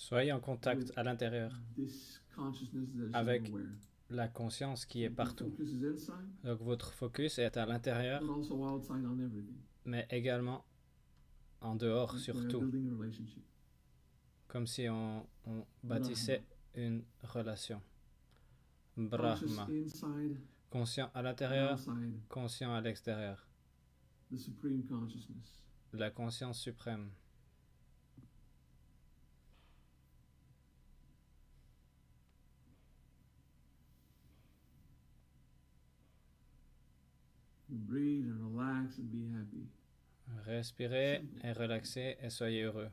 Soyez en contact à l'intérieur avec la conscience qui est partout. Donc votre focus est à l'intérieur, mais également en dehors surtout. Comme si on bâtissait une relation. Brahma. Conscient à l'intérieur, conscient à l'extérieur. La conscience suprême. Respirez et relaxez et soyez heureux.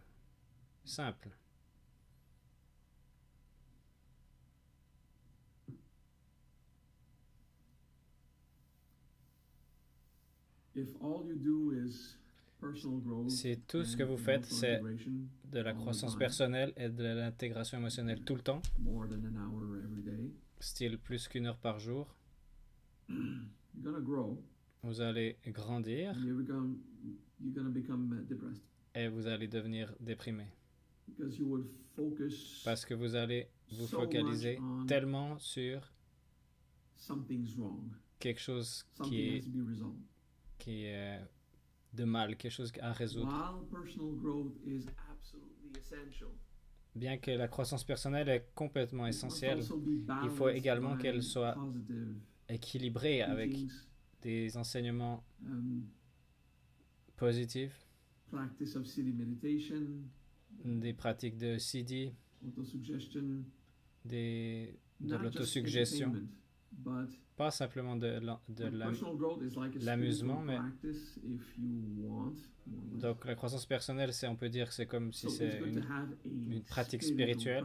Simple. Si tout ce que vous faites, c'est de la croissance personnelle et de l'intégration émotionnelle tout le temps, style plus qu'1 heure par jour, vous allez grandir et vous allez devenir déprimé. Parce que vous allez vous focaliser tellement sur quelque chose qui est de mal, quelque chose à résoudre. Bien que la croissance personnelle est complètement essentielle, il faut également qu'elle soit équilibrée avec des enseignements positifs, des pratiques de siddhi, de l'autosuggestion. Pas simplement de l'amusement, mais donc la croissance personnelle, on peut dire que c'est comme si c'est une pratique spirituelle.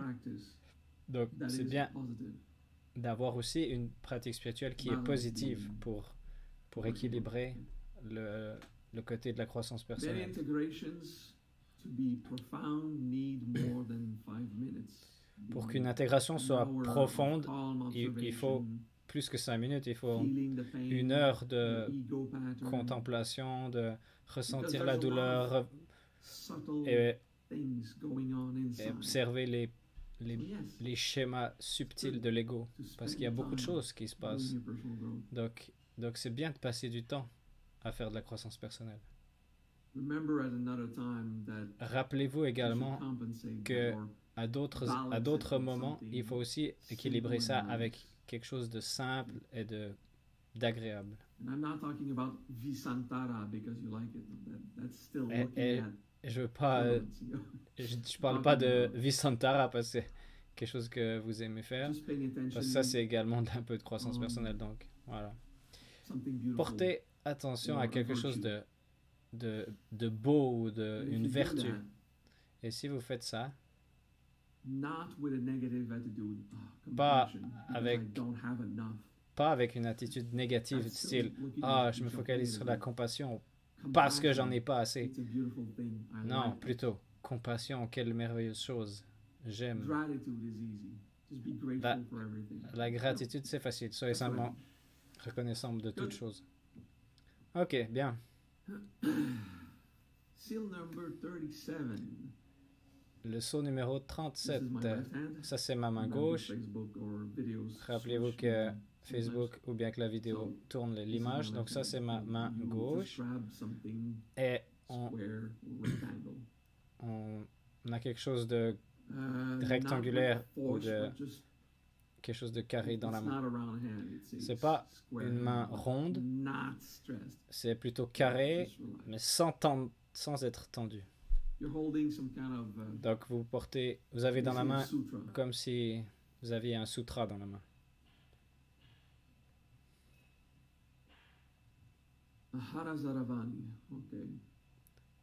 Donc c'est bien d'avoir aussi une pratique spirituelle qui est positive pour équilibrer le côté de la croissance personnelle. Pour qu'une intégration soit profonde, il faut plus que 5 minutes, il faut 1 heure de contemplation, de ressentir la douleur et observer les schémas subtils de l'ego, parce qu'il y a beaucoup de choses qui se passent. Donc c'est bien de passer du temps à faire de la croissance personnelle. Rappelez-vous également que à d'autres moments, il faut aussi équilibrer ça avec quelque chose de simple et d'agréable. Et je parle pas de Visantara parce que c'est quelque chose que vous aimez faire, parce que ça c'est également un peu de croissance personnelle. Donc voilà. Portez attention à quelque chose de beau ou une vertu. Et si vous faites ça, pas avec une attitude négative, style « Ah, je me focalise sur la compassion parce que j'en ai pas assez. » Non, plutôt « Compassion, quelle merveilleuse chose. J'aime. » La gratitude, c'est facile. Soyez simplement reconnaissant de toutes choses. Ok, bien. Le saut numéro 37. Ça, c'est ma main gauche. Rappelez-vous que Facebook ou bien que la vidéo tourne l'image. Donc ça, c'est ma main gauche. Et on a quelque chose de rectangulaire ou de quelque chose de carré dans la main. C'est pas une main ronde. C'est plutôt carré, mais sans être tendu. Donc vous avez dans la main comme si vous aviez un sutra dans la main.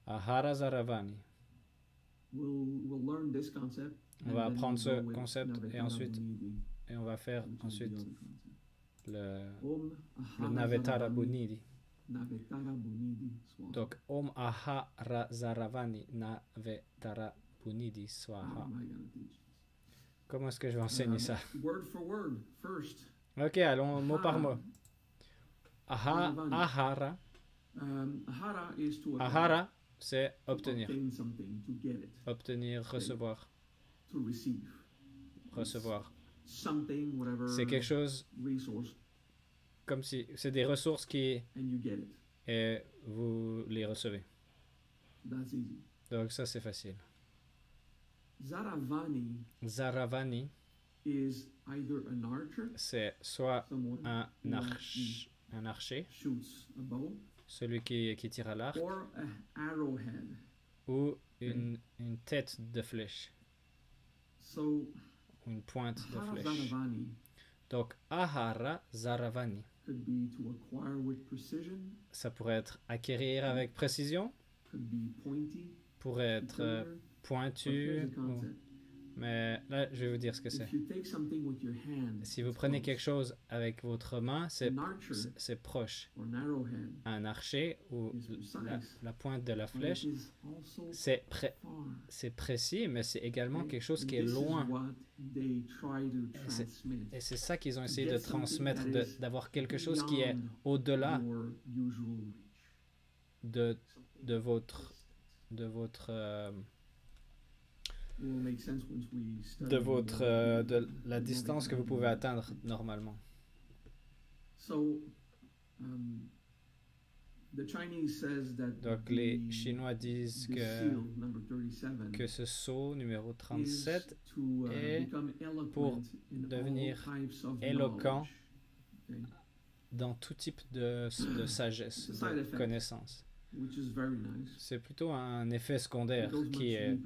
Ahara Zaravani. On va apprendre ce concept et on va faire ensuite le Navetara Bunidi. Donc, Om Ahara Zaravani Navetara Bunidi Swaha. Comment est-ce que je vais enseigner ça? Ok, allons mot par mot. Ahara. Ahara, c'est obtenir. Obtenir, recevoir. recevoir. C'est quelque chose comme si c'est des ressources qui et vous les recevez. Donc ça c'est facile. Zaravani, c'est soit un archer, celui qui tire à l'arc, ou une tête de flèche, ou une pointe de flèche. Donc ahara zaravani, ça pourrait être acquérir avec précision, pourrait être pointu, mais là je vais vous dire ce que c'est. Si vous prenez quelque chose avec votre main, c'est proche. Un archer ou la pointe de la flèche, c'est précis, mais c'est également quelque chose qui est loin. Et c'est ça qu'ils ont essayé de transmettre, d'avoir quelque chose qui est au-delà de la distance que vous pouvez atteindre normalement. Donc les Chinois disent que ce sceau numéro 37 est pour devenir éloquent dans tout type de sagesse, de connaissance. C'est plutôt un effet secondaire qui est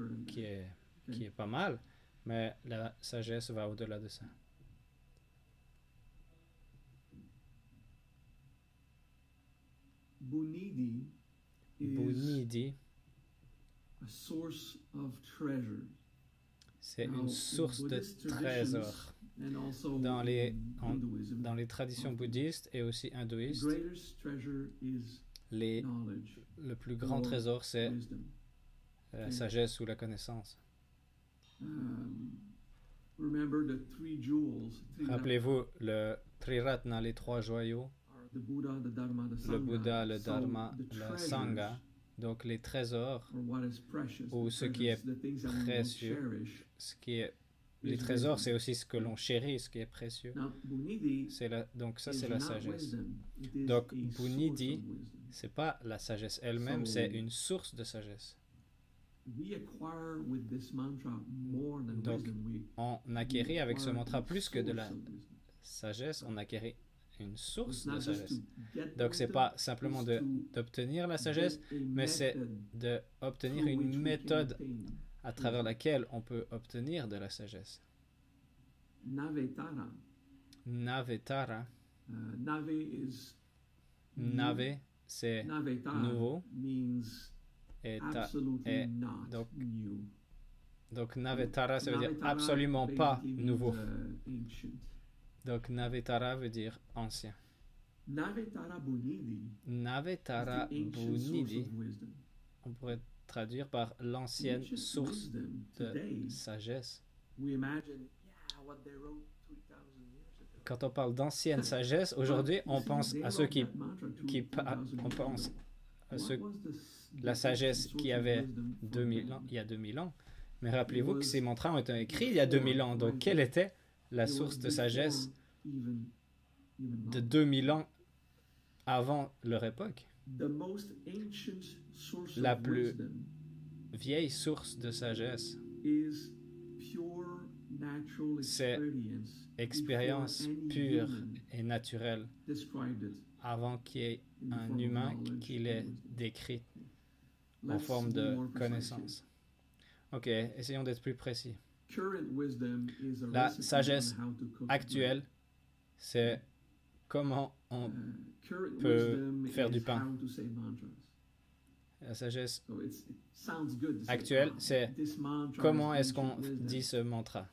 pas mal, mais la sagesse va au-delà de ça. Bunidi, c'est une source de trésors. Dans les traditions bouddhistes et aussi hindouistes, le plus grand trésor, c'est la sagesse ou la connaissance. Rappelez-vous le Triratna, les trois joyaux, le Bouddha, le Dharma, le Sangha, donc les trésors, ou ce qui est précieux. Les trésors, c'est aussi ce que l'on chérit, ce qui est précieux. Donc ça, c'est la sagesse. Donc Bunidi, c'est pas la sagesse elle-même, c'est une source de sagesse. Donc on acquérit avec ce mantra plus que de la sagesse, on acquérit une source de sagesse. Donc c'est pas simplement d'obtenir la sagesse, mais c'est d'obtenir une méthode à travers laquelle on peut obtenir de la sagesse. Navetara. Nave, c'est nouveau. Donc Navetara, ça veut dire absolument pas nouveau. Donc Navetara veut dire ancien. Navetara Bunidi, on pourrait traduire par l'ancienne source de sagesse. Quand on parle d'ancienne sagesse, aujourd'hui, on pense à ceux la sagesse qui avait 2000 ans, il y a 2000 ans. Mais rappelez-vous que ces mantras ont été écrits il y a 2000 ans. Donc, quelle était la source de sagesse de 2000 ans avant leur époque? La plus vieille source de sagesse, c'est expérience pure et naturelle avant qu'il y ait un humain qui l'ait décrit en forme de connaissance. Ok, essayons d'être plus précis. La sagesse actuelle, c'est comment on peut faire du pain. La sagesse actuelle, c'est comment est-ce qu'on dit ce mantra.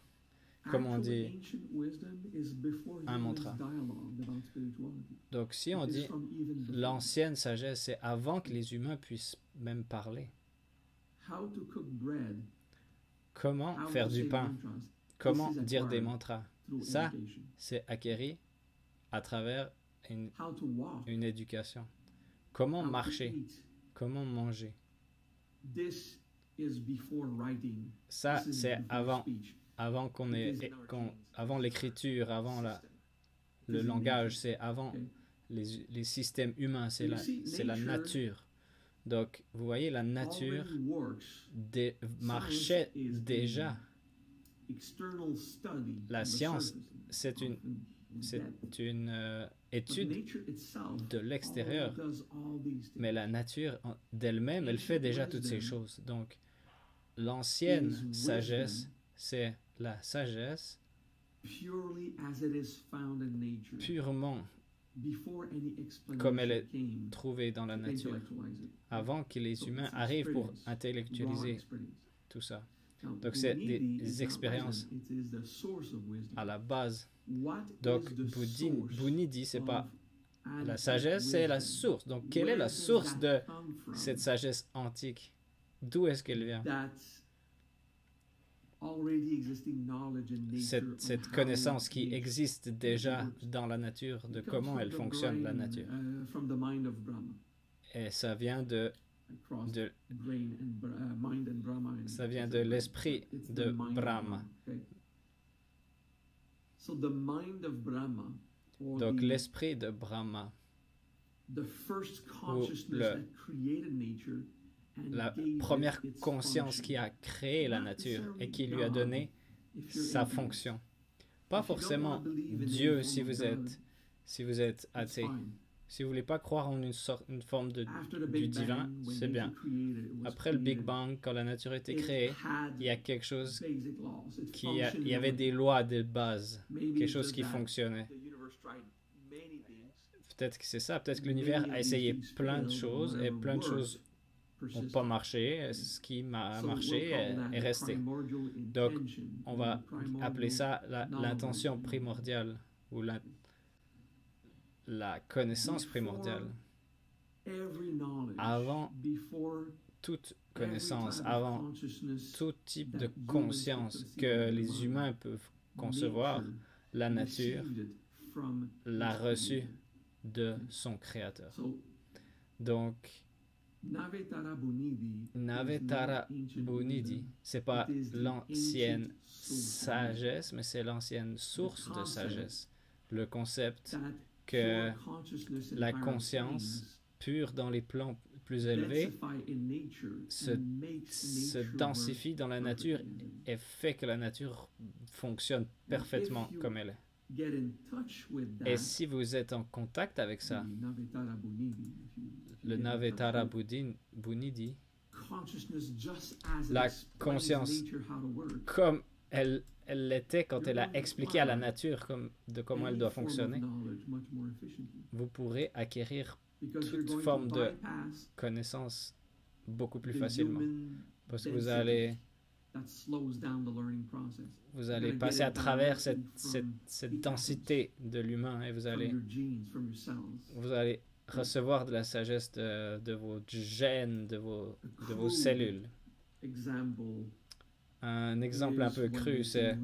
Comment on dit un mantra. Donc si on dit l'ancienne sagesse, c'est avant que les humains puissent même parler. Comment faire du pain? Comment dire des mantras? Ça, c'est acquéri à travers une éducation. Comment marcher? Comment manger? Ça, c'est avant l'écriture, avant le langage, c'est avant les systèmes humains, c'est la nature. Donc, vous voyez, la nature marchait déjà. La science, c'est une étude de l'extérieur, mais la nature d'elle-même, elle fait déjà toutes ces choses. Donc, l'ancienne sagesse, c'est la sagesse purement comme elle est trouvée dans la nature, avant que les humains arrivent pour intellectualiser tout ça. Donc, c'est des expériences à la base. Donc, Bouni dit, c'est pas la sagesse, c'est la source. Donc, quelle est la source de cette sagesse antique? D'où est-ce qu'elle vient? Cette connaissance qui existe déjà dans la nature, de comment elle fonctionne, la nature. Et ça vient de l'esprit de Brahma. Donc l'esprit de Brahma, ou la première conscience qui a créé la nature et qui lui a donné sa fonction. Pas forcément Dieu si vous êtes athée. Si vous voulez pas croire en une forme du divin, c'est bien. Après le Big Bang, quand la nature a été créée, il y a quelque chose il y avait des lois de base, quelque chose qui fonctionnait. Peut-être que c'est ça, peut-être que l'univers a essayé plein de choses et plein de choses n'ont pas marché. Ce qui a marché est resté. Donc, on va appeler ça l'intention primordiale ou la connaissance primordiale. Avant toute connaissance, avant tout type de conscience que les humains peuvent concevoir, la nature l'a reçue de son créateur. Donc, Navetara Bunidhi, c'est pas l'ancienne sagesse, mais c'est l'ancienne source de sagesse. Le concept que la conscience pure dans les plans plus élevés se densifie dans la nature et fait que la nature fonctionne parfaitement comme elle est. Et si vous êtes en contact avec ça, le Navetara Bunidhi, la conscience comme elle l'était quand elle a expliqué à la nature de comment elle doit fonctionner, vous pourrez acquérir toute forme de connaissance beaucoup plus facilement. Parce que vous allez passer à travers cette densité de l'humain et vous allez recevoir de la sagesse de vos gènes, de vos cellules. Un exemple un peu cru, c'est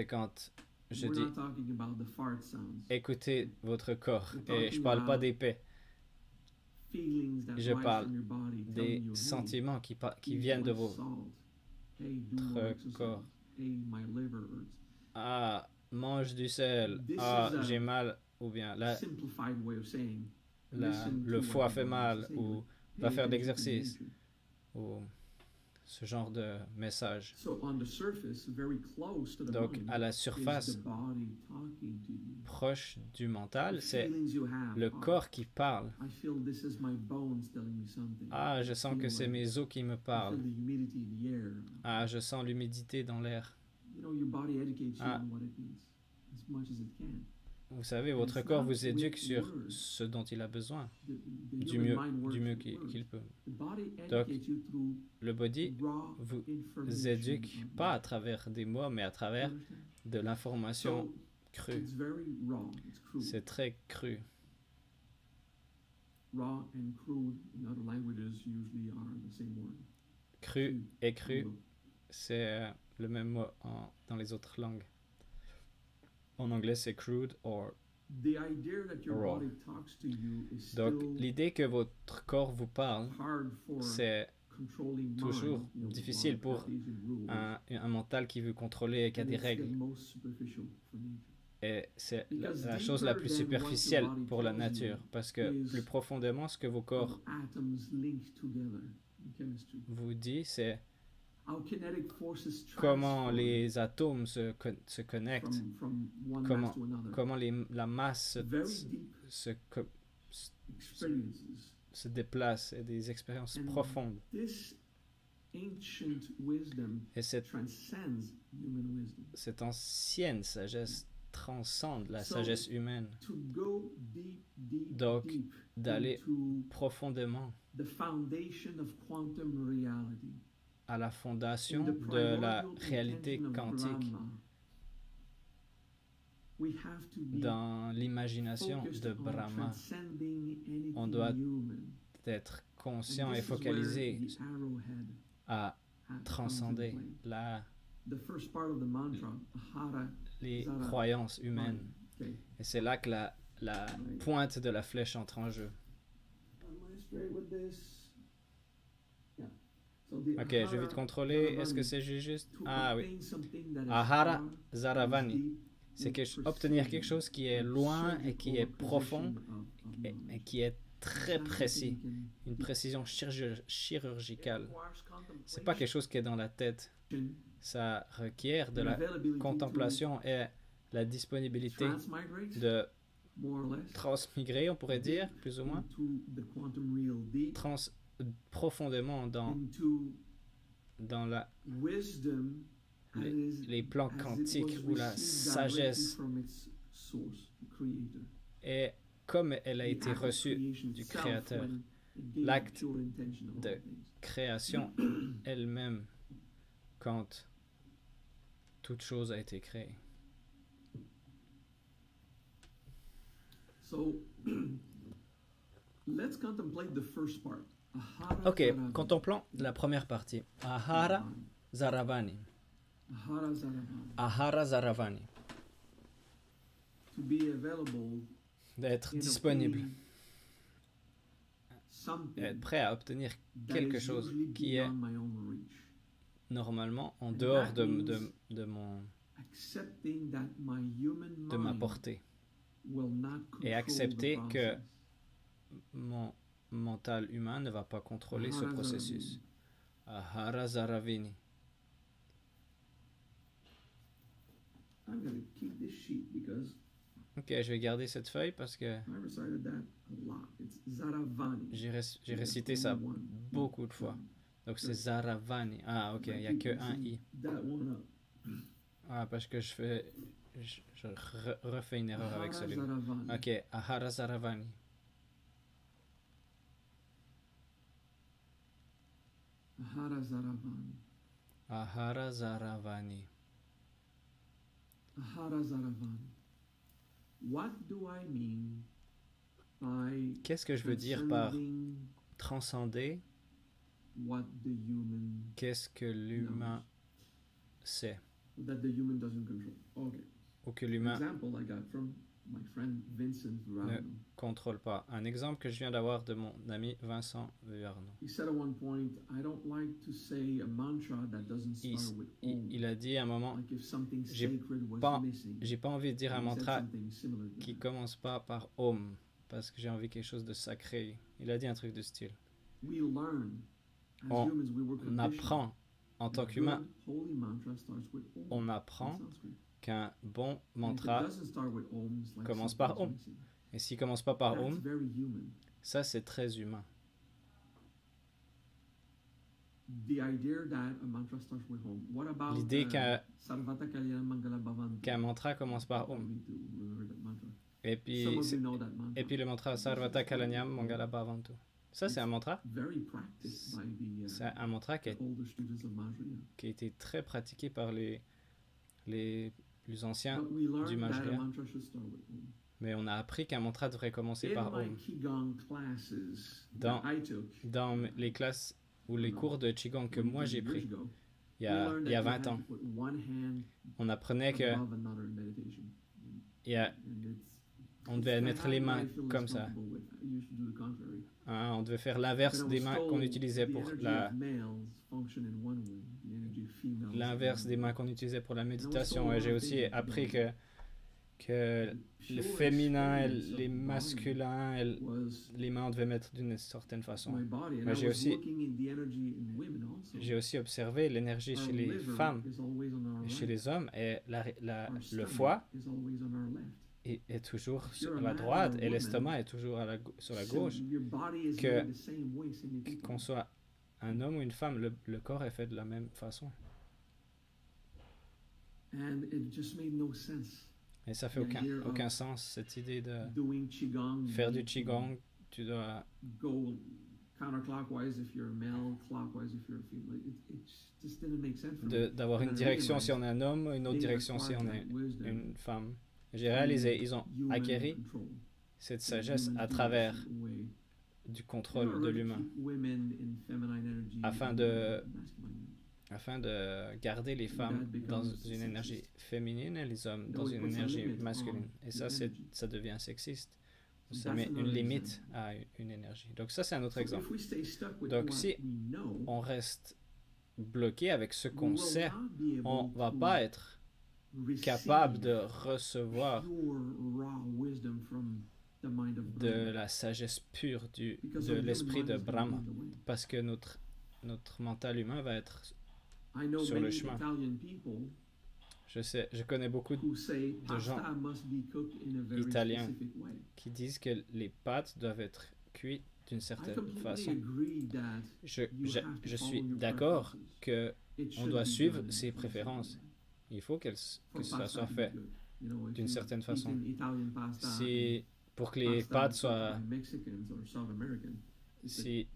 quand je dis écoutez votre corps, et je parle pas d'épée, je parle des sentiments qui viennent de votre corps. Ah, mange du sel, ah, j'ai mal, ou bien le foie fait mal, ou va faire de l'exercice, ou ce genre de message. Donc, à la surface, proche du mental, c'est le corps qui parle. Ah, je sens que c'est mes os qui me parlent. Ah, je sens l'humidité dans l'air. Ah. Vous savez, votre corps vous éduque sur ce dont il a besoin, du mieux qu'il peut. Donc, le body vous éduque pas à travers des mots, mais à travers de l'information crue. C'est très cru. Cru et cru, c'est le même mot dans les autres langues. En anglais, c'est crude or raw. Donc, l'idée que votre corps vous parle, c'est toujours difficile pour un mental qui veut contrôler et qui a des règles. Et c'est la chose la plus superficielle pour la nature, parce que plus profondément, ce que vos corps vous dit, c'est comment les atomes se connectent, comment la masse se déplace, et des expériences profondes. Et cette ancienne sagesse transcende la sagesse humaine. Donc, d'aller profondément à la fondation de la réalité quantique, dans l'imagination de Brahma, on doit être conscient et focalisé à transcender les croyances humaines. Et c'est là que la pointe de la flèche entre en jeu. Ok, je vais vite contrôler. Est-ce que c'est juste? Ah oui. Ahara Zaravani. C'est obtenir quelque chose qui est loin et qui est profond et qui est très précis. Une précision chirurgicale. C'est pas quelque chose qui est dans la tête. Ça requiert de la contemplation et la disponibilité de transmigrer, on pourrait dire, plus ou moins, profondément dans les plans quantiques où la sagesse est comme elle a été reçue du Créateur. L'acte de création elle-même, quand toute chose a été créée. Ok, contemplons la première partie. Ahara Zaravani. Ahara Zaravani. D'être disponible. Être prêt à obtenir quelque chose qui est normalement en dehors de ma portée. Et accepter que mon mental humain ne va pas contrôler ce processus. Ahara Zaravini. Ok, je vais garder cette feuille parce que j'ai récité ça beaucoup de fois. Donc c'est Zaravani. Ah ok, il n'y a que un I. Ah, parce que je refais une erreur avec celui-là. Ok, Ahara Zaravani. Ahara Zaravani. Ahara Zaravani. Ahara Zaravani. What do I mean by Qu'est-ce que je veux dire par transcender? What the human Qu'est-ce que l'humain sait? That the human doesn't control. Okay. Ou que l'humain Example I got from my friend Vincent ne contrôle pas. Un exemple que je viens d'avoir de mon ami Vincent Vuarno. He said at one point, I don't like to say a mantra that doesn't start with Om. Il a dit à un moment, Like if something j'ai sacred was missing. pas envie de dire un He said mantra something similar to qui that. commence pas par Om, parce que j'ai envie de quelque chose de sacré. Il a dit un truc de style. We learn as On humans, we were conditioned. apprend en tant qu'humain, Holy mantra starts with Om. on apprend That sounds good. qu'un bon And if it mantra doesn't start with Om, it's like commence par something's Om. missing. Et s'il commence pas par That's Om, very human. ça c'est très humain. The idea that a mantra starts with Om. What about L'idée Sarvata Kalyana Mangala Bhavantu? qu'un mantra commence par I Om. need to remember that mantra. Et puis, Some of you know that mantra. et puis le mantra Sarvata Kalanyam Mangala Bhavantu. Ça c'est un mantra. Very practiced by the C'est un mantra qui older students of Majriya. a été très pratiqué par les plus anciens. But we learned that Majriya. a mantra should start with Om. Mais on a appris qu'un mantra devrait commencer par In my Om. Qigong classes Dans- that I took Dans les classes ou les cours de Qigong que moi j'ai 20 pris years ago, il y a we learned 20 that you ans, have to put one hand on apprenait que above another in meditation. il y a And it's on devait mettre les mains comme ça. Hein, on devait faire l'inverse des mains qu'on utilisait pour la méditation. Et j'ai aussi appris que le féminin et les masculins, les mains, on devait mettre d'une certaine façon. Mais j'ai aussi observé l'énergie chez les femmes et chez les hommes, et le foie est toujours sur la droite et l'estomac est toujours sur la gauche. Qu'on soit un homme ou une femme, le corps est fait de la même façon. Et ça fait aucun sens, cette idée de faire du qigong. Tu dois d'avoir une direction si on est un homme, une autre direction si on est une femme. J'ai réalisé, ils ont acquis cette sagesse à travers du contrôle de l'humain, afin de garder les femmes dans une énergie féminine et les hommes dans une énergie masculine. Et ça devient sexiste. Ça met une limite à une énergie. Donc ça, c'est un autre exemple. Donc si on reste bloqué avec ce qu'on sait, on ne va pas être capable de recevoir de la sagesse pure de l'esprit de Brahma, parce que notre mental humain va être sur le chemin. Je connais beaucoup de gens italiens qui disent que les pâtes doivent être cuites d'une certaine façon. Je suis d'accord qu'on doit suivre ses préférences. Il faut que ça soit fait d'une certaine façon. Pour que les pâtes soient... Si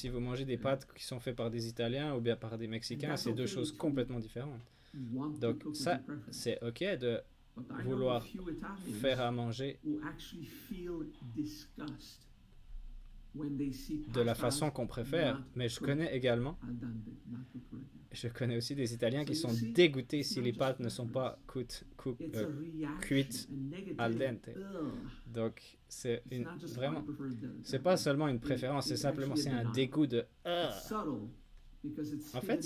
vous mangez des pâtes qui sont faites par des Italiens ou bien par des Mexicains, c'est deux choses complètement différentes. Donc ça, c'est ok de vouloir faire à manger de la façon qu'on préfère, mais je connais aussi des Italiens qui sont dégoûtés si les pâtes ne sont pas cuites al dente. Donc c'est c'est pas seulement une préférence, c'est un dégoût de en fait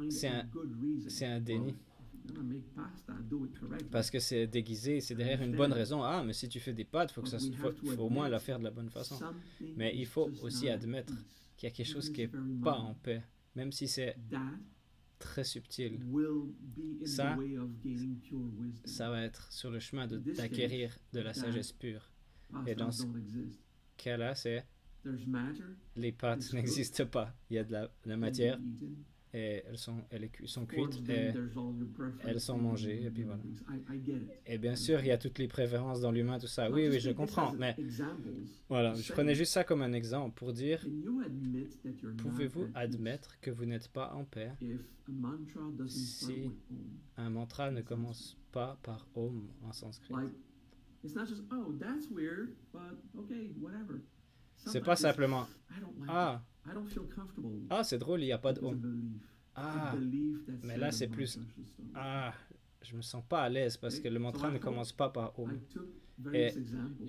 c'est un déni. Parce que c'est déguisé, c'est derrière une bonne raison. Ah, mais si tu fais des pâtes, faut au moins la faire de la bonne façon. Mais il faut aussi admettre qu'il y a quelque chose qui n'est pas en paix, même si c'est très subtil. Ça va être sur le chemin d'acquérir de la sagesse pure. Et dans ce cas-là, les pâtes n'existent pas. Il y a de la matière. Et elles sont cuites et elles sont mangées, et puis voilà. Et bien sûr, il y a toutes les préférences dans l'humain, tout ça. Oui, je comprends, mais voilà, je prenais juste ça comme un exemple pour dire, pouvez-vous admettre que vous n'êtes pas en paix si un mantra ne commence pas par Om en sanskrit? C'est pas simplement c'est drôle, il n'y a pas de Om. Mais là c'est plus je me sens pas à l'aise parce que le mantra ne commence pas par Om. Et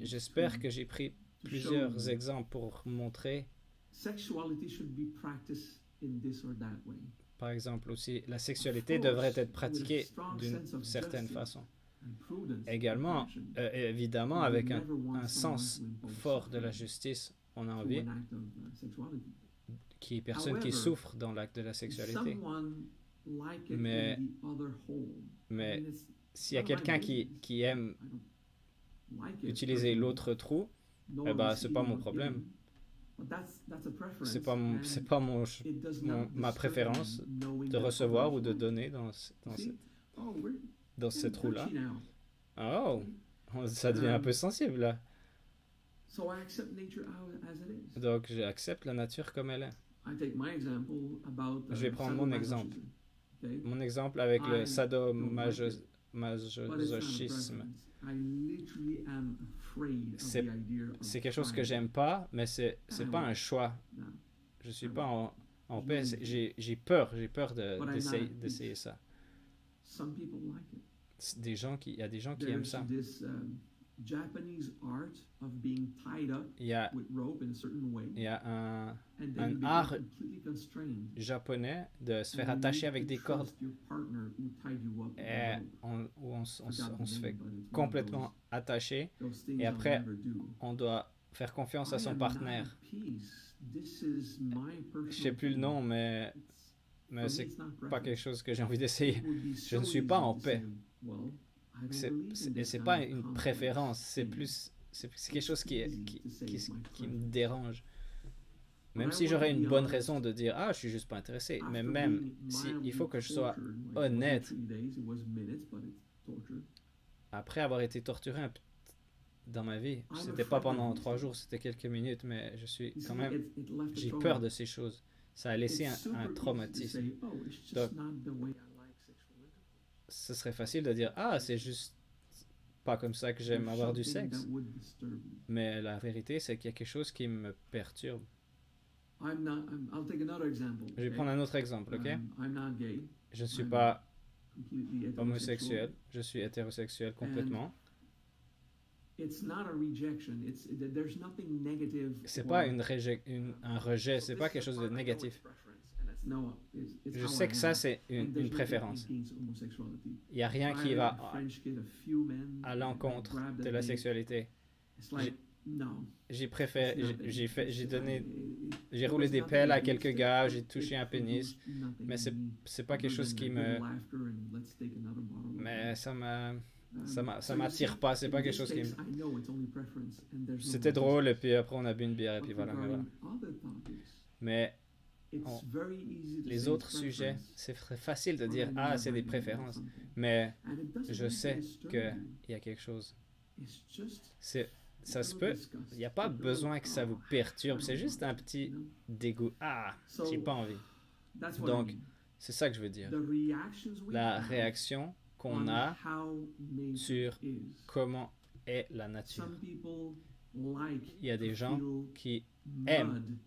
j'espère que j'ai pris plusieurs exemples pour montrer. Par exemple aussi, la sexualité devrait être pratiquée d'une certaine façon. Également, évidemment, avec un sens fort de la justice, on a envie qu'il y ait personne qui souffre dans l'acte de la sexualité. Mais s'il y a quelqu'un qui aime utiliser l'autre trou, c'est pas mon problème. C'est pas ma préférence de recevoir ou de donner dans ce trou-là. Oh, ça devient un peu sensible là. Donc j'accepte la nature comme elle est. Je vais prendre mon exemple. Mon exemple avec le sadomasochisme. C'est quelque chose que j'aime pas, mais c'est pas un choix. Je suis pas en paix. J'ai peur d'essayer ça. Il y a des gens qui aiment ça. Japanese art of being tied up il y a, with rope in a certain way, il y a and then you un become art completely constrained. japonais de se faire And you attacher need avec to des cordes trust your partner who tied you up with et a rope. où on Forgot the se name, fait but it's one of complètement attaché those things et I'll après never do. on doit faire confiance à I son am not partenaire. at peace. This is my Je sais personal plus le thing. nom, mais For me, c'est it's not pas quelque preference. chose que j'ai envie d'essayer. It would be Je ne so suis pas easy en to paix. say, well, I don't C'est believe in et this c'est kind pas of une complex préférence, c'est thing. plus c'est quelque chose qui Easy to say it's my qui me preference. dérange. Même But I si want j'aurais to une be bonne honest. raison de dire ah je suis juste pas intéressé, mais After même being si il mildly faut que je sois tortured, like, it wasn't honnête 3 days, it was minutes, but it's torture. après avoir été torturé dans ma vie, I'm c'était pas afraid of pendant these 3 things. jours, c'était quelques minutes, mais je suis You quand see, même it left a j'ai trauma. peur de ces choses. Ça a laissé It's super un easy to traumatisme. say, oh, it's just Donc, not the way I like sexual intercourse. ce serait facile de dire ah c'est juste pas comme ça que j'aime There's avoir du something sexe. that would disturb me. Mais la vérité, c'est qu'il y a quelque chose qui me perturbe. I'll take another example. Je vais prendre un autre exemple, ok? I'm not gay, Je ne suis I'm pas completely heterosexual. homosexuel, je suis hétérosexuel complètement. It's not a rejection. There's nothing negative. C'est or- pas un rejet, c'est pas quelque chose de négatif. No, it's Je how sais I que ça, am. c'est And une there's nothing préférence. against homosexuality. Il n'y a rien qui I va had a French kid, a few men à that l'encontre grabbed de at la me. sexualité. It's like, no. J'ai préféré, it's nothing. j'ai donné, It- j'ai roulé it's des nothing pelles à against quelques it. gars, j'ai It touché un pénis, produced nothing mais in me c'est pas quelque other chose than qui a me, good laughter and let's take another bottle of mais wine. ça So you m'attire see, pas, c'est pas in quelque this chose qui case, me, I know it's only preference and there's no c'était resistance. drôle et puis après on a bu une bière et But puis voilà, mais voilà. regarding other topics, Mais it's Oh. very easy to les say autres preference, sujets, c'est très facile de or dire I know ah I'm c'est des right about préférences, something. mais And it doesn't je need to sais disturb que you. il y a quelque chose. It's just Ça a se little peut, disgust, il n'y a pas a little, besoin que ça vous oh, perturbe, I c'est don't juste want un that, petit you know? dégoût. Ah, So, j'ai pas envie. That's what Donc, I mean. c'est ça que je veux dire. The reactions we La have réaction qu'on on a how nature sur is. comment est la nature. Some people like Il y a des to gens feel qui mud aiment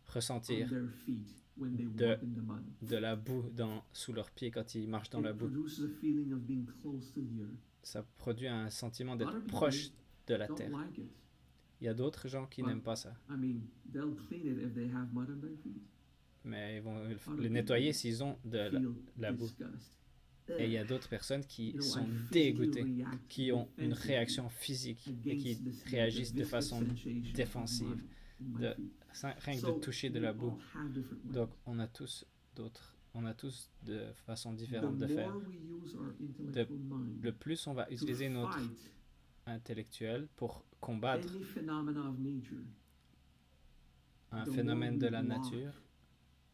on ressentir their feet when they de- walk in the mud. de la boue sous leurs pieds quand ils marchent dans la It boue. produces a feeling of being close to the earth. Ça produit un sentiment Other d'être people proche de la Don't terre. like it. Il y a d'autres gens qui Ouais. n'aiment pas ça, I mean, they'll clean it if they have mud on their feet. mais ils vont Other le people nettoyer s'ils ont de Feel la boue. disgust. Et il y a Ugh. d'autres personnes qui You know, sont I physically dégoûtées, react qui ont une defensively réaction physique et against qui this- réagissent the de viscous façon sensation of défensive, mud in my de- feet. rien que So, de toucher de we la all boue. have different ways. Donc on a tous de façons The différentes de faire. more we use our intellectual mind Le plus on va to utiliser notre fight intellectuel pour combattre any phenomena of nature, un the phénomène more de we la block nature,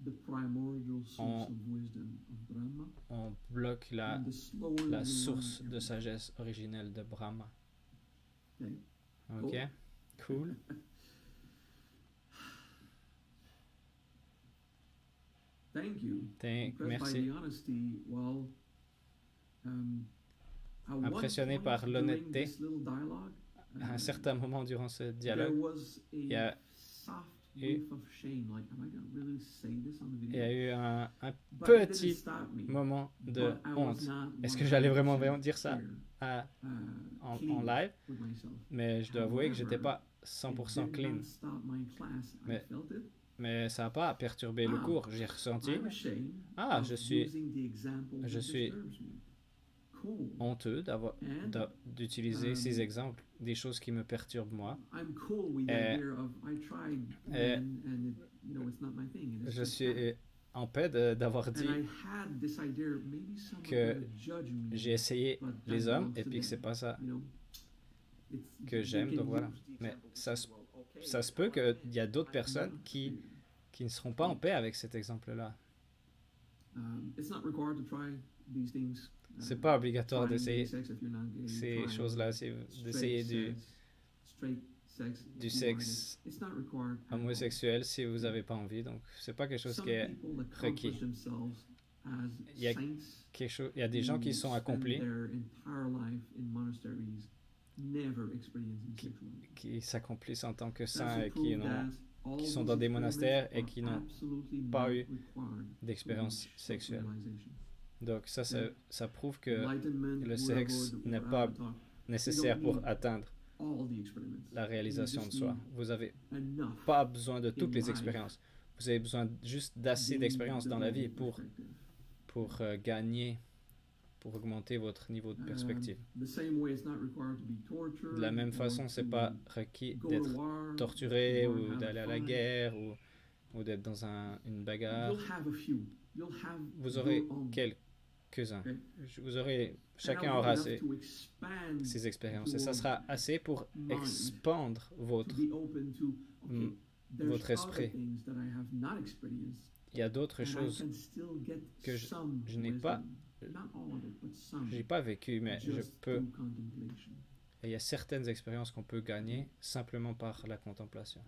the primordial source On- of wisdom of Brahma, on bloque and the slower we la learn source de everything. sagesse originelle de Brahma. Okay. Ok? Cool. Thank you. Impressed Merci. by the honesty. Well, at Impressionné one par point l'honnêteté. during this little dialogue, À un certain moment durant ce there dialogue, was y a a soft eu- whiff of shame. Like, am I gonna really say this on the il video? y a eu un But it didn't petit stop me. moment de But I was honte not Est-ce que j'allais vraiment 100% dire ça clear, en clean live, with myself. mais je dois avouer que j'étais pas It 100% did clean. not stop my class. I Mais- felt it. Mais ça n'a pas perturbé le Ah. cours. J'ai ressenti I'm ashamed Ah, of je suis using the example je that suis disturbs me. Cool. honteux And d'utiliser ces exemples, des choses qui me perturbent moi. I'm cool with the Eh, idea of I tried eh, and it, you know, it's not my thing. and it's Je just suis that. en paix d'avoir And dit I had this idea maybe someone que would judge me, j'ai essayé but that les hommes belongs et to puis que them, c'est pas ça you know. It's, que they j'aime, can donc voilà. use the Mais example to ça say, se- well, okay, ça se peut qu'il y a d'autres I'm personnes not qui clear. ne seront pas en paix avec cet exemple-là. It's not required to try these things. C'est pas obligatoire trying d'essayer gay sex if you're not gay, ces trying choses-là, straight d'essayer straight sex du if you are sexe gay. It's not required at all. homosexuel si vous n'avez pas envie. Donc, c'est pas quelque chose Some qui est people that requis. accomplish themselves as Il y a saints il y a des gens qui who sont spend accomplis, their entire life in monasteries, never experiencing sexuality. qui s'accomplissent en tant que That's saints to et prove that all qui sont these dans des experiments monastères et are qui n'ont absolutely pas not eu required to d'expérience reach sexuelle. self-realization. Donc ça prouve que Enlightenment le would sexe avoid n'est what pas I would talk nécessaires pour atteindre la réalisation de soi. Vous n'avez pas besoin de toutes les expériences. Vous avez besoin juste d'assez d'expériences dans la vie pour gagner, pour augmenter votre niveau de perspective. De la même façon, ce n'est pas requis d'être torturé ou d'aller à la guerre ou d'être dans une bagarre. Vous aurez quelques-uns. Chacun aura ses expériences. Et ça sera assez pour expandre votre esprit. Il y a d'autres choses que je n'ai pas vécues, mais je peux. Et il y a certaines expériences qu'on peut gagner simplement par la contemplation.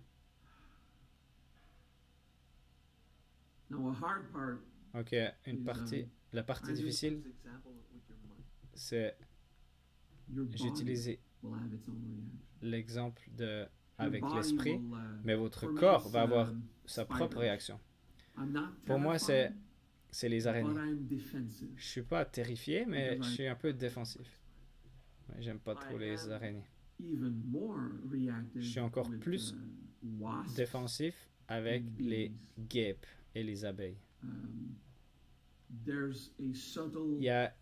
Ok, la partie difficile, c'est j'utilisais l'exemple avec l'esprit, mais votre corps va avoir sa propre réaction. Pour moi, c'est les araignées. Je suis pas terrifié, mais je suis un peu défensif. J'aime pas trop les araignées. Je suis encore plus défensif avec les guêpes et les abeilles. Il y a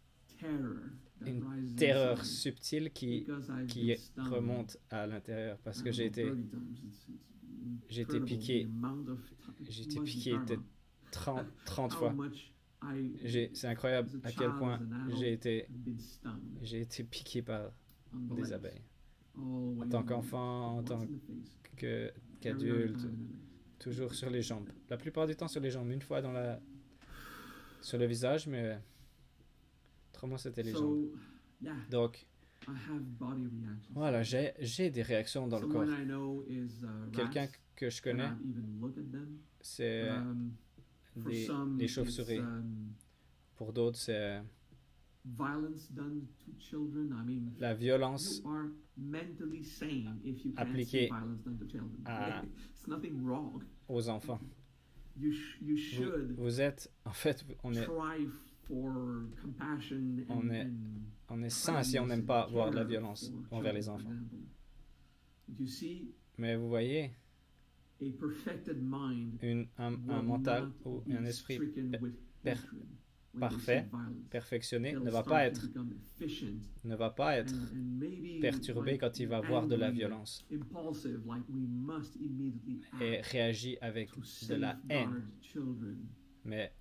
une terreur subtile qui remonte à l'intérieur parce que j'ai été piqué peut-être 30 fois. C'est incroyable à quel point j'ai été piqué par des abeilles. En tant qu'enfant, en tant qu'adulte, toujours sur les jambes. La plupart du temps sur les jambes, une fois sur le visage, mais autrement c'était les jambes. Donc, voilà, j'ai des réactions dans le corps. Quelqu'un que je connais, c'est les chauves-souris. Pour d'autres, c'est la violence appliquée aux enfants. Vous êtes, en fait, on est sain si on n'aime pas voir de la violence envers les enfants. Mais vous voyez, un mental ou un esprit parfait, perfectionné, ne va pas être perturbé quand il va voir de la violence et réagit avec de la haine. Mais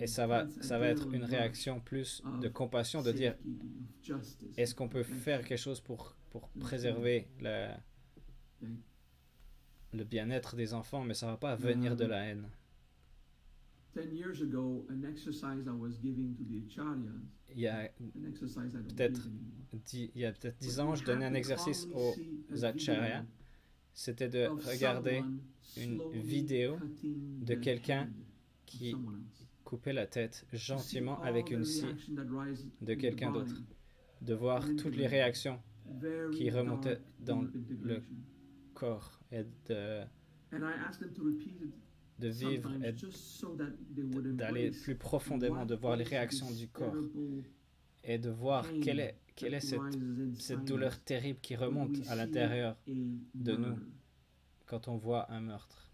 ça va être une réaction plus de compassion, de dire est-ce qu'on peut faire quelque chose pour préserver le bien-être des enfants, mais ça ne va pas venir de la haine. Il y a peut-être 10 ans, je donnais un exercice aux acharyas. C'était de regarder une vidéo de quelqu'un qui coupait la tête gentiment avec une scie de quelqu'un d'autre. De voir toutes les réactions qui remontaient dans le corps et de vivre et d'aller plus profondément, de voir les réactions du corps et de voir quelle est cette douleur terrible qui remonte à l'intérieur de nous quand on voit un meurtre.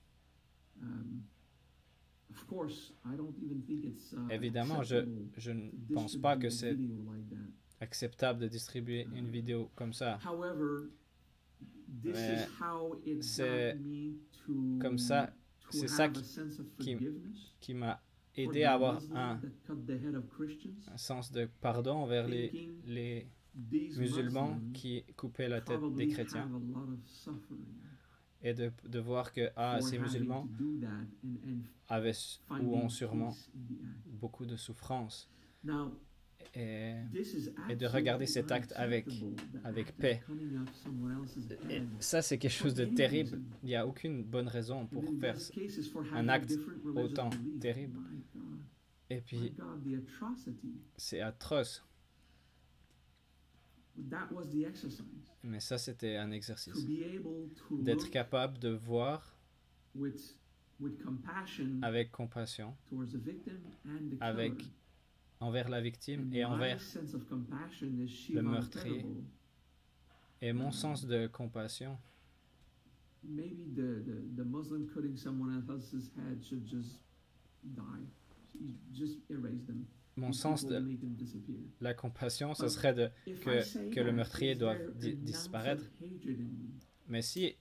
Évidemment, je ne pense pas que c'est acceptable de distribuer une vidéo comme ça. Mais c'est comme ça, c'est ça qui m'a aidé à avoir un sens de pardon envers les musulmans qui coupaient la tête des chrétiens. Et de voir que ces musulmans avaient ou ont sûrement beaucoup de souffrance. Et de regarder cet acte avec paix. Et ça, c'est quelque chose de terrible. Il n'y a aucune bonne raison pour faire un acte autant terrible. Et puis, c'est atroce. Mais ça, c'était un exercice. D'être capable de voir avec compassion, avec envers la victime et envers le meurtrier. Et mon sens de compassion, maybe the Muslim cutting someone else's head should just die. Just erase them. mon sens de la compassion, ce serait que le meurtrier doit disparaître. Mais si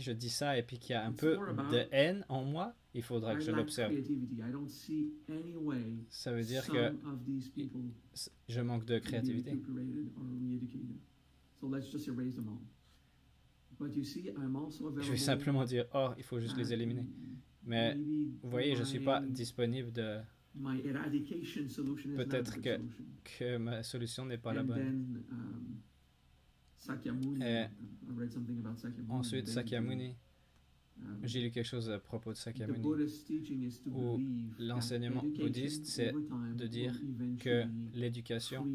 je dis ça et puis qu'il y a un peu de haine en moi, il faudra que je l'observe. Ça veut dire que je manque de créativité. Je vais simplement dire, oh, il faut juste les éliminer. Mais vous voyez, je ne suis pas disponible de... Peut-être que ma solution n'est pas la bonne. Et ensuite, Sakyamuni, j'ai lu quelque chose à propos de Sakyamuni, où l'enseignement bouddhiste, c'est de dire que l'éducation,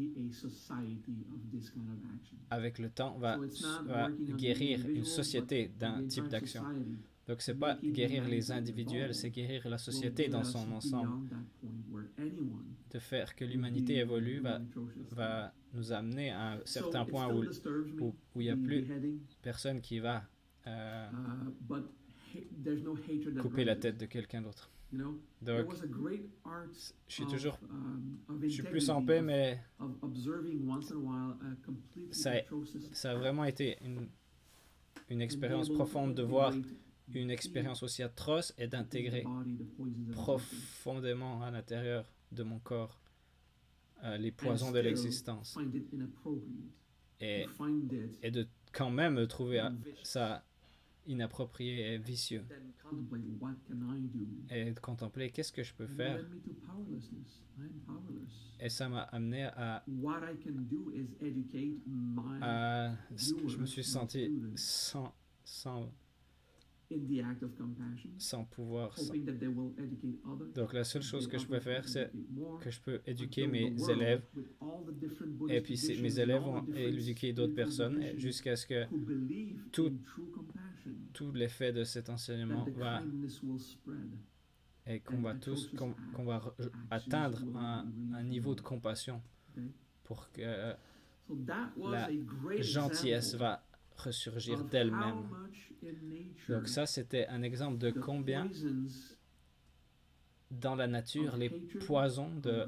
avec le temps, va guérir une société d'un type d'action. Donc, ce n'est pas guérir les individuels, c'est guérir la société dans son ensemble. De faire que l'humanité évolue va nous amener à un certain point où il n'y a plus personne qui va couper la tête de quelqu'un d'autre. Donc, je suis plus en paix, mais ça a vraiment été une expérience profonde de voir une expérience aussi atroce et d'intégrer profondément à l'intérieur de mon corps les poisons de l'existence et de quand même trouver ça inapproprié et vicieux et de contempler qu'est-ce que je peux faire, et ça m'a amené à je me suis senti sans pouvoir. Donc la seule chose que je peux faire, c'est que je peux éduquer mes élèves, et puis mes élèves vont éduquer d'autres personnes jusqu'à ce que tout l'effet de cet enseignement va, et qu'on va atteindre un niveau de compassion pour que la gentillesse va ressurgir d'elle-même. Donc ça, c'était un exemple de combien dans la nature les poisons de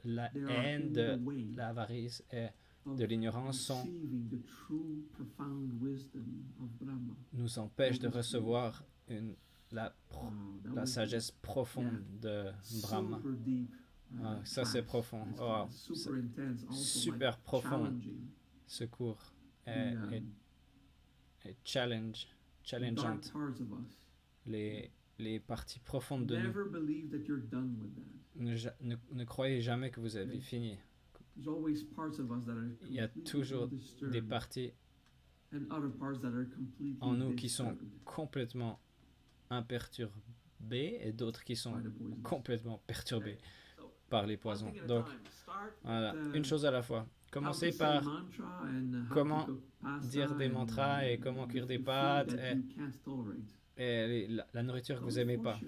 la haine, de l'avarice et de l'ignorance nous empêchent de recevoir la sagesse profonde de Brahma. Ça, c'est profond. Super profond ce cours. Et challengeante. Les parties profondes de nous. Ne croyez jamais que vous avez fini. Il y a toujours des parties en nous qui sont complètement imperturbées et d'autres qui sont complètement perturbées par les poisons. Donc, voilà, une chose à la fois. Commencez par comment dire des mantras et comment cuire des pâtes et la nourriture que vous n'aimez pas.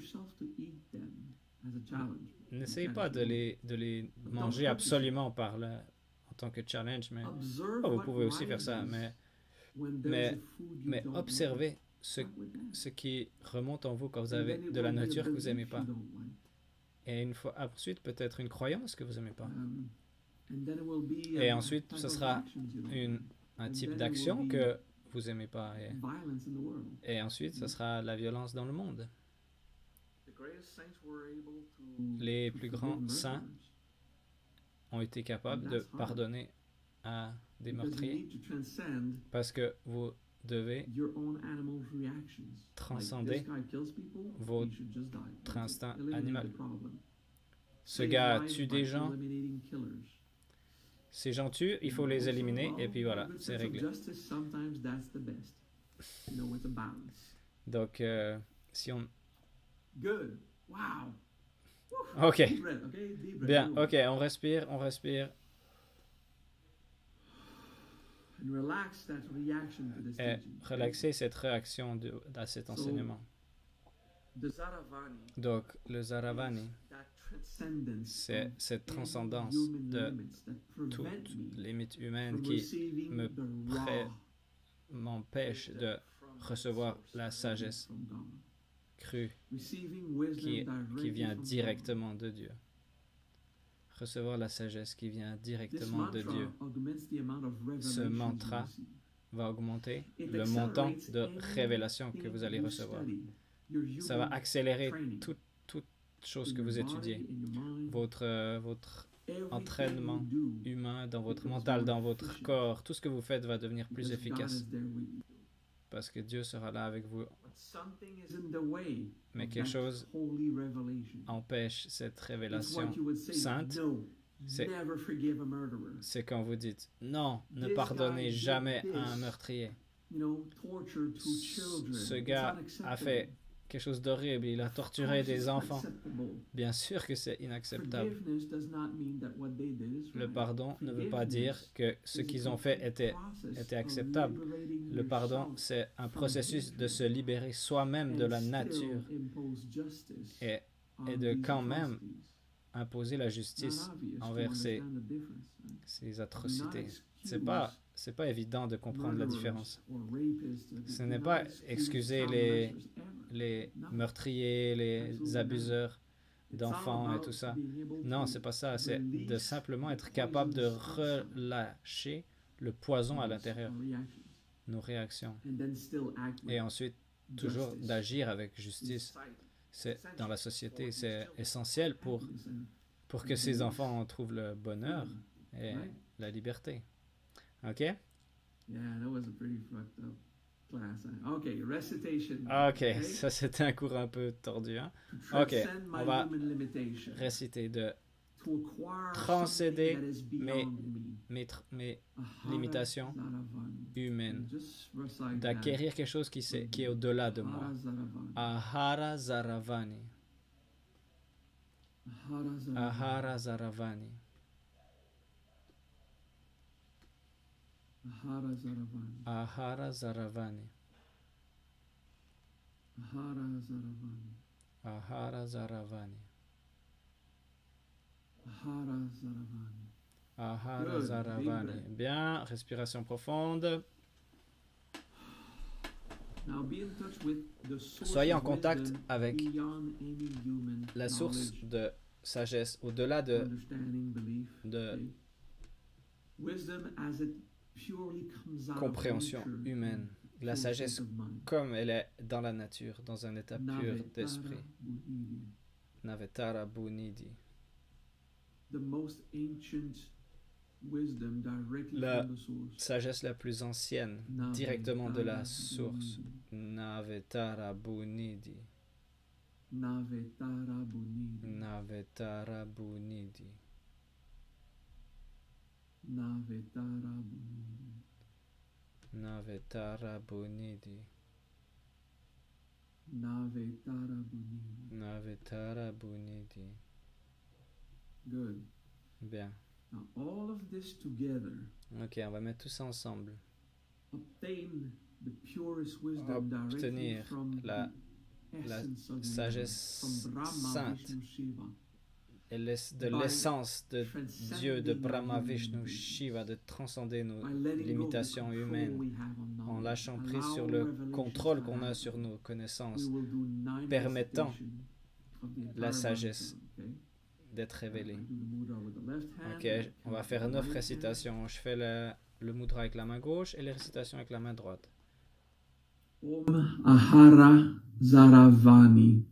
N'essayez pas de les manger absolument en tant que challenge, mais vous pouvez aussi faire ça. Mais observez ce qui remonte en vous quand vous avez de la nourriture que vous n'aimez pas. Et ensuite, peut-être une croyance que vous n'aimez pas. Et ensuite, ce sera un type d'action que vous n'aimez pas. Et ensuite, ce sera la violence dans le monde. Les plus grands saints ont été capables de pardonner à des meurtriers parce que vous devez transcender votre instinct animal. Ce gars tue des gens. Ces gens tuent, il faut les éliminer, et puis voilà, c'est réglé. Donc, si on... Ok. Bien, ok, on respire. Et relaxer cette réaction à cet enseignement. Donc, le Zaravani, c'est cette transcendance de toutes les limites humaines qui m'empêchent de recevoir la sagesse crue qui vient directement de Dieu. Recevoir la sagesse qui vient directement de Dieu. Ce mantra va augmenter le montant de révélation que vous allez recevoir. Ça va accélérer toute chose que vous étudiez. Votre entraînement humain dans votre mental, dans votre corps, tout ce que vous faites va devenir plus efficace. Parce que Dieu sera là avec vous. Mais quelque chose empêche cette révélation sainte. C'est quand vous dites non, ne pardonnez jamais à un meurtrier. Ce gars a fait quelque chose d'horrible, il a torturé des enfants. Bien sûr que c'est inacceptable. Le pardon ne veut pas dire que ce qu'ils ont fait était acceptable. Le pardon, c'est un processus de se libérer soi-même de la nature et de quand même imposer la justice envers ces atrocités. C'est pas évident de comprendre la différence. Ce n'est pas excuser les meurtriers, les abuseurs d'enfants et tout ça. Non, c'est pas ça. C'est de simplement être capable de relâcher le poison à l'intérieur, nos réactions. Et ensuite, toujours d'agir avec justice. C'est dans la société, c'est essentiel pour que ces enfants trouvent le bonheur et la liberté. OK? OK, ça c'était un cours un peu tordu. Hein? OK, on va réciter de transcéder mes limitations humaines, d'acquérir quelque chose qui est au-delà de moi. Ahara Zaravani. Ahara Zaravani. Ahara Zaravani. Ahara Zaravani. Ahara Zaravani. Bien, respiration profonde. Soyez en contact avec la source de sagesse au-delà de compréhension humaine. La sagesse comme elle est dans la nature, dans un état pur d'esprit. Navetara Bunidi. La sagesse la plus ancienne, directement de la source. Navetara Bunidi. Navetara Bunidi. Navetara Bunidi. Navetara Bunidi. Navetara Bunidi. Navetara Bunidi. Good. Bien. Now, all of this together, ok, on va mettre tout ça ensemble. Obtenir la sagesse sainte et de l'essence de Dieu, de Brahma, Vishnu, Shiva, de transcender nos limitations humaines en lâchant prise sur le contrôle qu'on a sur nos connaissances, permettant la sagesse d'être révélée. Ok, on va faire 9 récitations. Je fais le mudra avec la main gauche et les récitations avec la main droite. Om Ahara Zaravani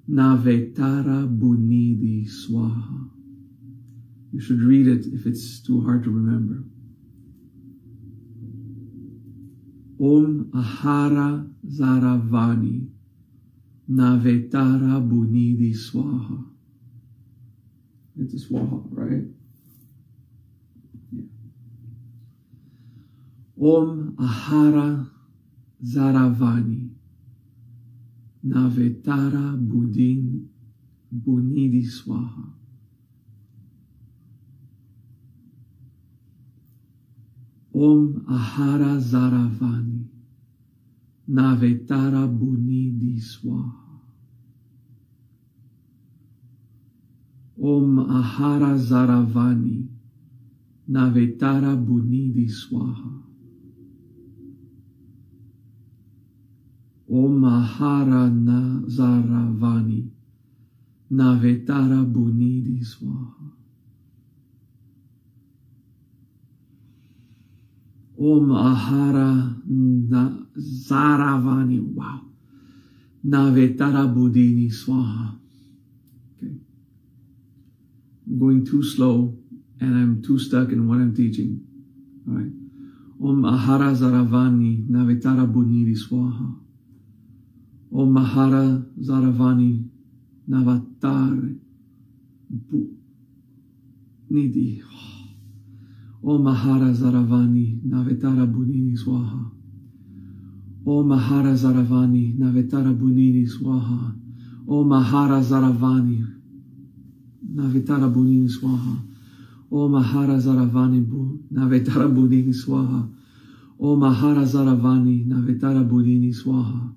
Navetara Bunidi Swaha. You should read it if it's too hard to remember. Om Ahara Zaravani Navetara Bunidi Swaha. It's a swaha, right? Yeah. Om Ahara Zaravani Navetara Bunidi Swaha. Om Ahara Zaravani Navetara Bunidi Swaha. Om Ahara Zaravani. Navetara Bunidi Swaha. Om Ahara Zaravani. Navetara Bunidi Swaha. Om Ahara Zaravani. Wow. Navetara Budini Swaha. Okay. I'm going too slow and I'm too stuck in what I'm teaching. All right. Om Ahara Zaravani. Navetara Budini Swaha. Om Ahara Zaravani. Navatare Nidhi. Om Mahara Zaravani Navetara Bunini Swaha. Om Mahara Zaravani Navetara Bunini Swaha. Om Mahara Zaravani Navetara Bunini Swaha. Om Mahara Zaravani Navetara Bunini Swaha. Om Mahara Zaravani Navetara Bunini Swaha.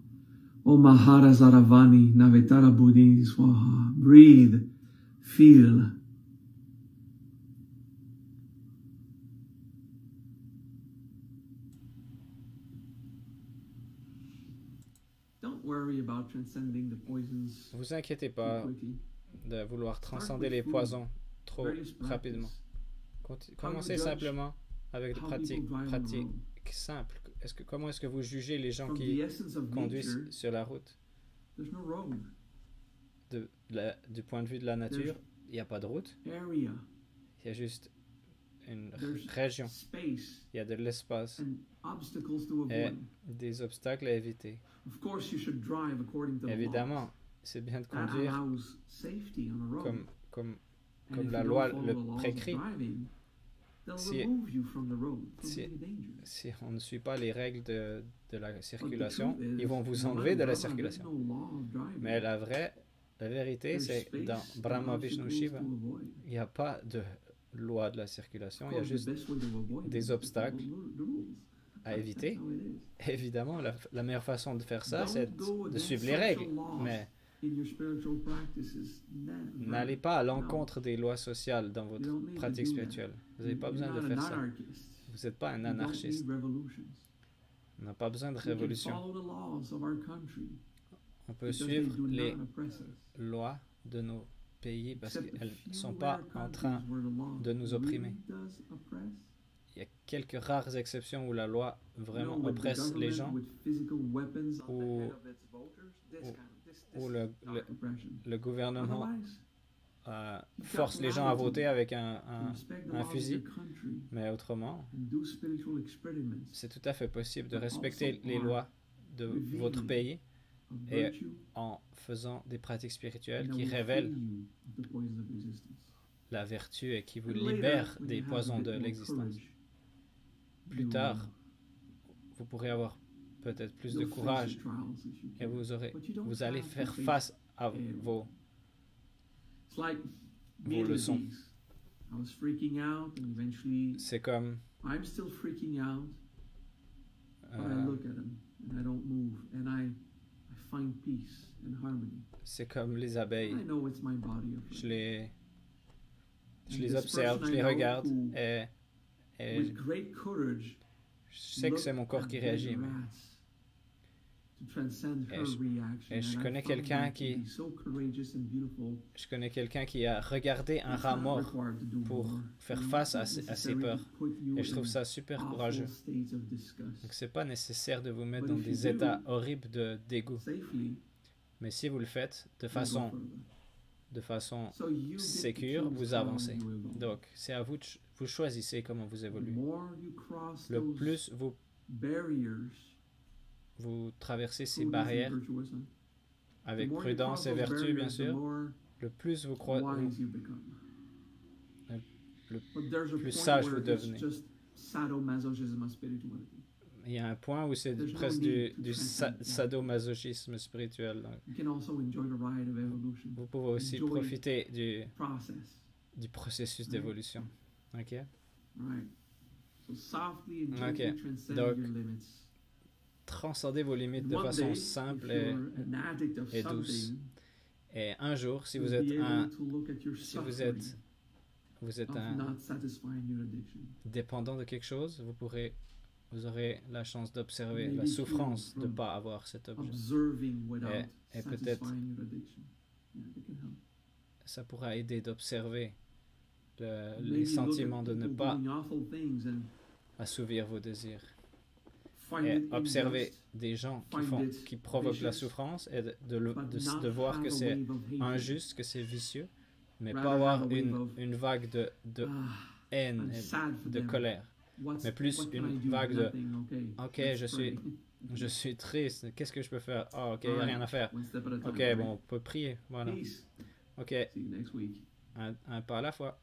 Om Mahara Zaravani Navetara Budini Swaha. Breathe, feel. Don't worry about transcending the poisons. Vous inquiétez pas de vouloir transcender les poisons trop rapidement. Commencez simplement avec des pratiques simples. Comment est-ce que vous jugez les gens qui conduisent sur la route? Du point de vue de la nature, il n'y a pas de route. Il y a juste une région. Il y a de l'espace et des obstacles à éviter. Évidemment, c'est bien de conduire comme la loi le prescrit. Si on ne suit pas les règles de la circulation, ils vont vous enlever de la circulation. Mais la vérité, c'est que dans Brahma Vishnu Shiva, il n'y a pas de loi de la circulation, il y a juste des obstacles à éviter. Évidemment, la meilleure façon de faire ça, c'est de suivre les règles. Mais n'allez pas à l'encontre des lois sociales dans votre pratique spirituelle. Vous n'avez pas besoin de faire ça. Vous n'êtes pas un anarchiste. On n'a pas besoin de révolution. On peut suivre les lois de nos pays parce qu'elles ne sont pas en train de nous opprimer. Il y a quelques rares exceptions où la loi vraiment oppresse les gens, où le gouvernement force les gens à voter avec un fusil. Mais autrement, c'est tout à fait possible de respecter les lois de votre pays et en faisant des pratiques spirituelles qui révèlent la vertu et qui vous libèrent des poisons de l'existence. Plus tard, vous pourrez avoir peut-être plus de courage et vous allez faire face à vos leçons. C'est comme c'est comme les abeilles. Je les observe, je les regarde et je sais que c'est mon corps qui réagit. Et je connais quelqu'un qui a regardé un rat mort pour faire face à ses peurs. Et je trouve ça super courageux. Donc c'est pas nécessaire de vous mettre dans des états horribles de dégoût. Mais si vous le faites de façon sécure, vous avancez. Donc c'est à vous vous choisissez comment vous évoluez. Le plus vous traversez ces barrières avec prudence et vertu, bien sûr, le plus vous croyez, le plus sage vous devenez. Il y a un point où c'est presque du sadomasochisme spirituel. Donc, vous pouvez aussi profiter du processus d'évolution. Ok? Donc, transcender vos limites de façon simple et douce. Et un jour, si vous êtes un dépendant de quelque chose, vous aurez la chance d'observer la souffrance de ne pas avoir cet objet. Et peut-être ça pourra aider d'observer les sentiments de ne pas assouvir vos désirs. Et observer des gens qui provoquent la souffrance et de voir que c'est injuste, que c'est vicieux, mais pas avoir une vague de haine et de colère, mais plus une vague de « Ok, je suis triste, qu'est-ce que je peux faire? Oh, ok, il n'y a rien à faire. Ok, bon, on peut prier, voilà. Ok, un pas à la fois.